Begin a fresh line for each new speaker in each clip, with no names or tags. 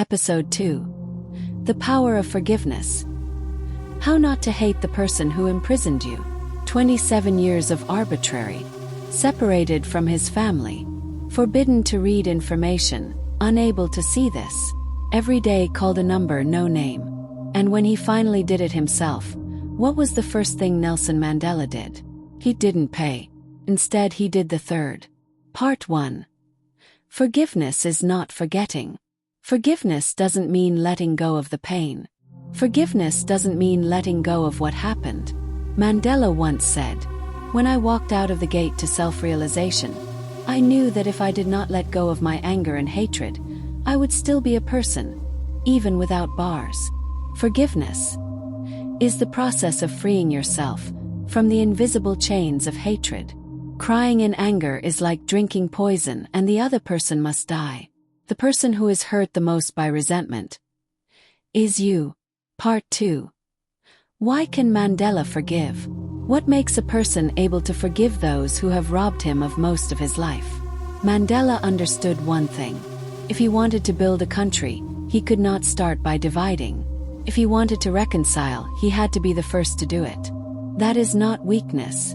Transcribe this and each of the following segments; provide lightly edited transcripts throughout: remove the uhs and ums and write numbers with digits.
Episode 2. The Power of Forgiveness. How not to hate the person who imprisoned you. 27 years of arbitrary. Separated from his family. Forbidden to read information. Unable to see this. Every day called a number no name. And when he finally did it himself, what was the first thing Nelson Mandela did? He didn't pay. Instead he did the third. Part 1. Forgiveness is not forgetting. Forgiveness doesn't mean letting go of the pain. Forgiveness doesn't mean letting go of what happened. Mandela once said, "When I walked out of the gate to self-realization, I knew that if I did not let go of my anger and hatred, I would still be a person, even without bars." Forgiveness is the process of freeing yourself from the invisible chains of hatred. Crying in anger is like drinking poison and the other person must die. The person who is hurt the most by resentment is you. Part 2. Why can Mandela forgive? What makes a person able to forgive those who have robbed him of most of his life? Mandela understood one thing. If he wanted to build a country, he could not start by dividing. If he wanted to reconcile, he had to be the first to do it. That is not weakness.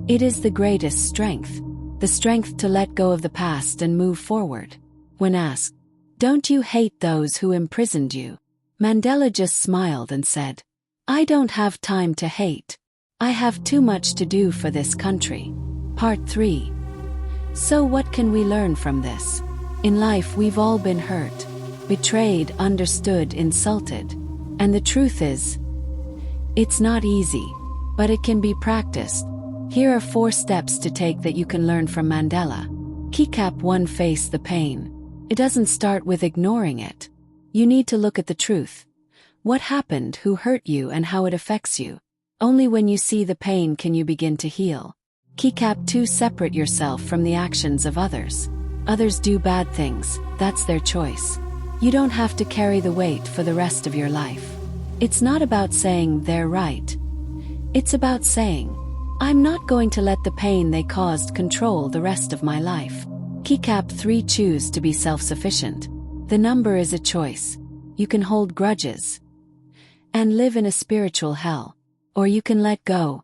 It is the greatest strength. The strength to let go of the past and move forward. When asked, "Don't you hate those who imprisoned you?" Mandela just smiled and said, "I don't have time to hate. I have too much to do for this country." Part 3. So what can we learn from this? In life we've all been hurt, betrayed, understood, insulted. And the truth is, it's not easy, but it can be practiced. Here are 4 steps to take that you can learn from Mandela. Keycap 1. Face the pain. It doesn't start with ignoring it. You need to look at the truth. What happened, who hurt you, and how it affects you. Only when you see the pain can you begin to heal. Keycap 2. Separate yourself from the actions of others. Others do bad things, that's their choice. You don't have to carry the weight for the rest of your life. It's not about saying they're right. It's about saying, I'm not going to let the pain they caused control the rest of my life. Keycap 3. Choose to be self-sufficient. The number is a choice. You can hold grudges and live in a spiritual hell, or you can let go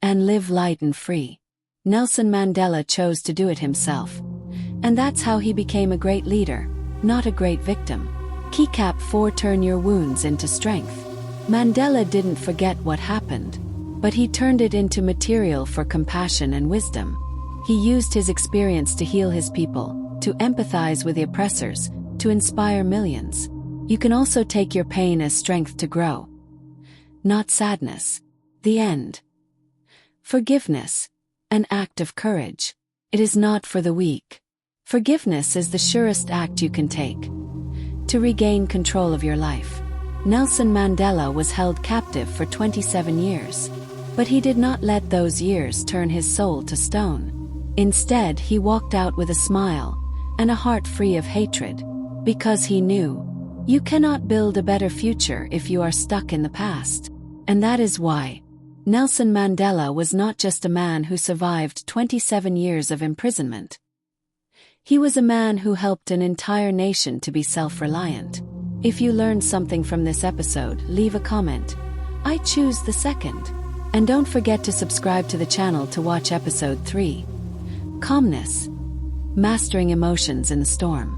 and live light and free. Nelson Mandela chose to do it himself, and that's how he became a great leader, not a great victim. Keycap 4. Turn your wounds into strength. Mandela didn't forget what happened, but he turned it into material for compassion and wisdom. He used his experience to heal his people, to empathize with the oppressors, to inspire millions. You can also take your pain as strength to grow, not sadness. The end. Forgiveness. An act of courage. It is not for the weak. Forgiveness is the surest act you can take to regain control of your life. Nelson Mandela was held captive for 27 years, but he did not let those years turn his soul to stone. Instead, he walked out with a smile and a heart free of hatred, because he knew, you cannot build a better future if you are stuck in the past. And that is why Nelson Mandela was not just a man who survived 27 years of imprisonment. He was a man who helped an entire nation to be self-reliant. If you learned something from this episode, leave a comment. I choose the second. And don't forget to subscribe to the channel to watch episode 3. Calmness. Mastering emotions in the storm.